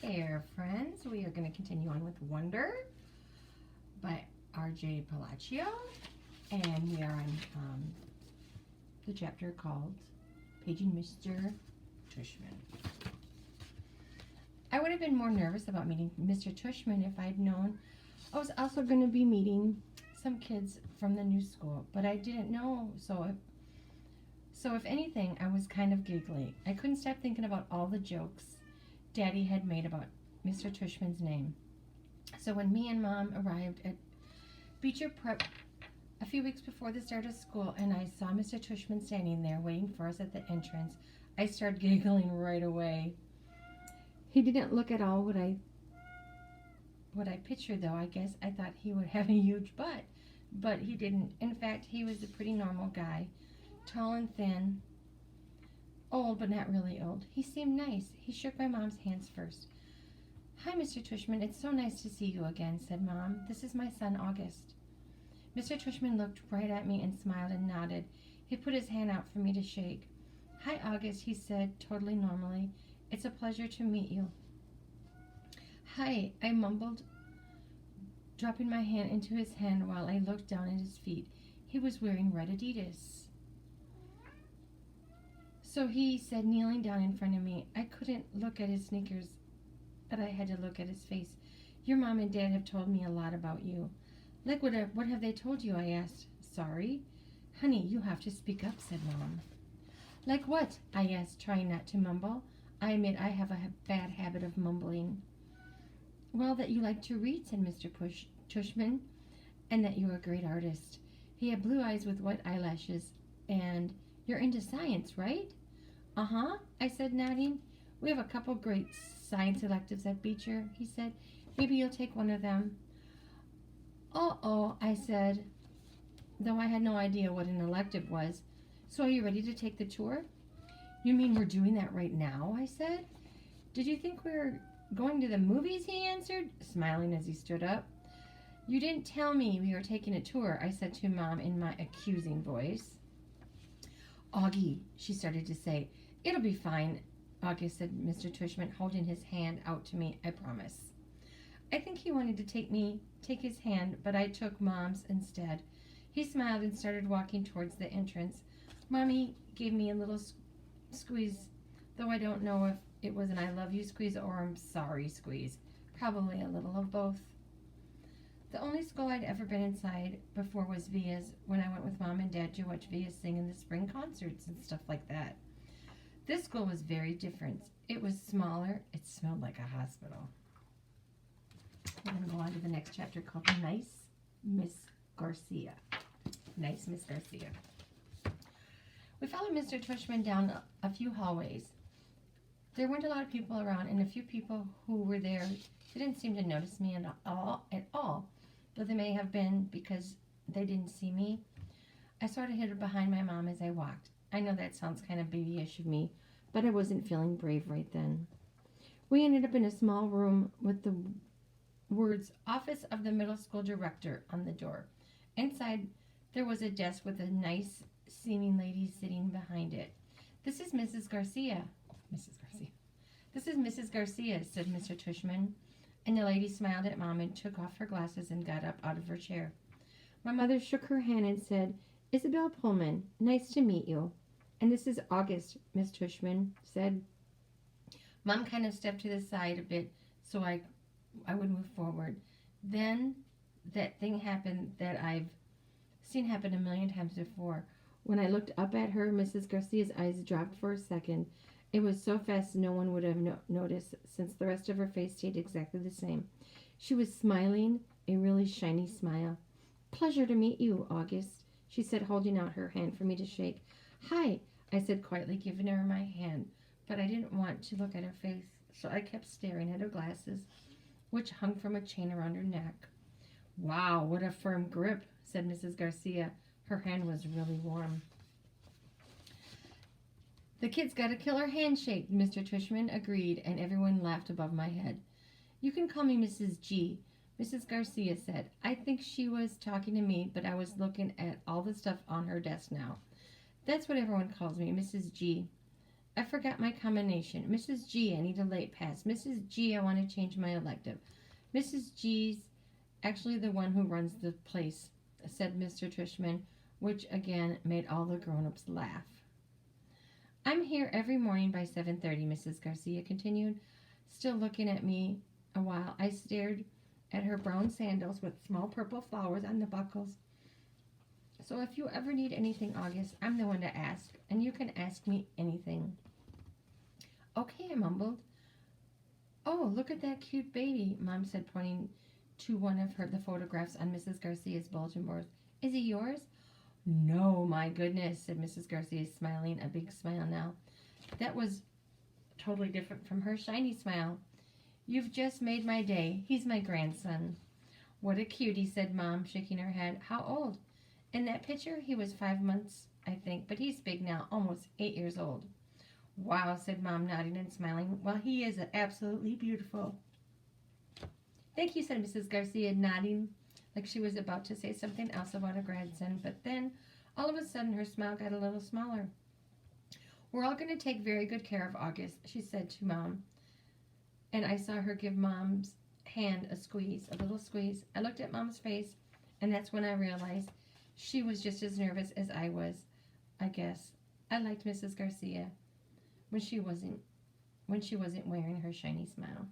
there, friends. We are going to continue on with Wonder by R.J. Palacio, and we are on the chapter called Paging Mr. Tushman. I would have been more nervous about meeting Mr. Tushman if I'd known I was also going to be meeting some kids from the new school, but I didn't know, so if anything, I was kind of giggly. I couldn't stop thinking about all the jokes Daddy had made about Mr. Tushman's name. So when me and Mom arrived at Beecher Prep a few weeks before the start of school and I saw Mr. Tushman standing there waiting for us at the entrance, I started giggling right away. He didn't look at all what I pictured, though. I guess I thought he would have a huge butt, but he didn't. In fact, he was a pretty normal guy, tall and thin, old but not really old. He seemed nice. He shook my mom's hands first. "Hi, Mr. Tushman. It's so nice to see you again," said Mom. "This is my son, August." Mr. Tushman looked right at me and smiled and nodded. He put his hand out for me to shake. "Hi, August," he said, totally normally. "It's a pleasure to meet you." "Hi," I mumbled, dropping my hand into his hand while I looked down at his feet. He was wearing red Adidas. "So," he said, kneeling down in front of me. I couldn't look at his sneakers, but I had to look at his face. "Your mom and dad have told me a lot about you." "Like what have they told you?" I asked. "Sorry." "Honey, you have to speak up," said Mom. "Like what?" I asked, trying not to mumble. I admit I have a bad habit of mumbling. "Well, that you like to read," said Mr. Tushman, "and that you're a great artist." He had blue eyes with white eyelashes. "And you're into science, right?" "Uh-huh," I said, nodding. "We have a couple great science electives at Beecher," he said. "Maybe you'll take one of them." "Uh-oh," I said, though I had no idea what an elective was. "So are you ready to take the tour?" "You mean we're doing that right now?" I said. "Did you think we were going to the movies?" he answered, smiling as he stood up. "You didn't tell me we were taking a tour," I said to Mom in my accusing voice. "Augie," she started to say. "It'll be fine, August," said Mr. Tushman, holding his hand out to me. "I promise." I think he wanted to take his hand, but I took Mom's instead. He smiled and started walking towards the entrance. Mommy gave me a little squeeze, though I don't know if it was an I love you squeeze or I'm sorry squeeze. Probably a little of both. The only school I'd ever been inside before was Via's, when I went with Mom and Dad to watch Via sing in the spring concerts and stuff like that. This school was very different. It was smaller. It smelled like a hospital. We're going to go on to the next chapter called Nice Miss Garcia. Nice Miss Garcia. We followed Mr. Tushman down a few hallways. There weren't a lot of people around, and a few people who were there didn't seem to notice me at all, though they may have been because they didn't see me. I sort of hid behind my mom as I walked. I know that sounds kind of babyish of me, but I wasn't feeling brave right then. We ended up in a small room with the words "Office of the Middle School Director" on the door. Inside, there was a desk with a nice-seeming lady sitting behind it. "This is Mrs. Garcia." "Mrs. Garcia." "This is Mrs. Garcia," said Mr. Tushman, and the lady smiled at Mom and took off her glasses and got up out of her chair. My mother shook her hand and said, "Isabel Pullman, nice to meet you." "And this is August," Miss Tushman said. Mom kind of stepped to the side a bit so I would move forward. Then that thing happened that I've seen happen a million times before. When I looked up at her, Mrs. Garcia's eyes dropped for a second. It was so fast no one would have noticed, since the rest of her face stayed exactly the same. She was smiling, a really shiny smile. "Pleasure to meet you, August," she said, holding out her hand for me to shake. "Hi," I said quietly, giving her my hand, but I didn't want to look at her face, so I kept staring at her glasses, which hung from a chain around her neck. "Wow, what a firm grip," said Mrs. Garcia. Her hand was really warm. "The kid's got a killer handshake," Mr. Tushman agreed, and everyone laughed above my head. "You can call me Mrs. G," Mrs. Garcia said. I think she was talking to me, but I was looking at all the stuff on her desk now. "That's what everyone calls me, Mrs. G." I forgot my combination. Mrs. G, I need a late pass. Mrs. G, I want to change my elective. Mrs. G's actually the one who runs the place, said Mr. Trishman, which again made all the grown-ups laugh. I'm here every morning by 7:30, Mrs. Garcia continued, still looking at me a while. I stared at her brown sandals with small purple flowers on the buckles. So if you ever need anything, August, I'm the one to ask, and you can ask me anything. Okay, I mumbled. Oh, look at that cute baby, Mom said, pointing to one of the photographs on Mrs. Garcia's bulletin board. Is he yours? No, my goodness, said Mrs. Garcia, smiling, a big smile now. That was totally different from her shiny smile. You've just made my day. He's my grandson. What a cutie, said Mom, shaking her head. How old? In that picture, he was 5 months, I think, but he's big now, almost 8 years old. Wow, said Mom, nodding and smiling. Well, he is absolutely beautiful. Thank you, said Mrs. Garcia, nodding like she was about to say something else about her grandson, but then, all of a sudden, her smile got a little smaller. We're all going to take very good care of August, she said to Mom, and I saw her give Mom's hand a squeeze, a little squeeze. I looked at Mom's face, and that's when I realized she was just as nervous as I was, I guess. I liked Mrs. Garcia when she wasn't wearing her shiny smile.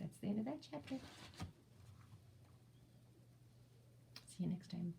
That's the end of that chapter. See you next time.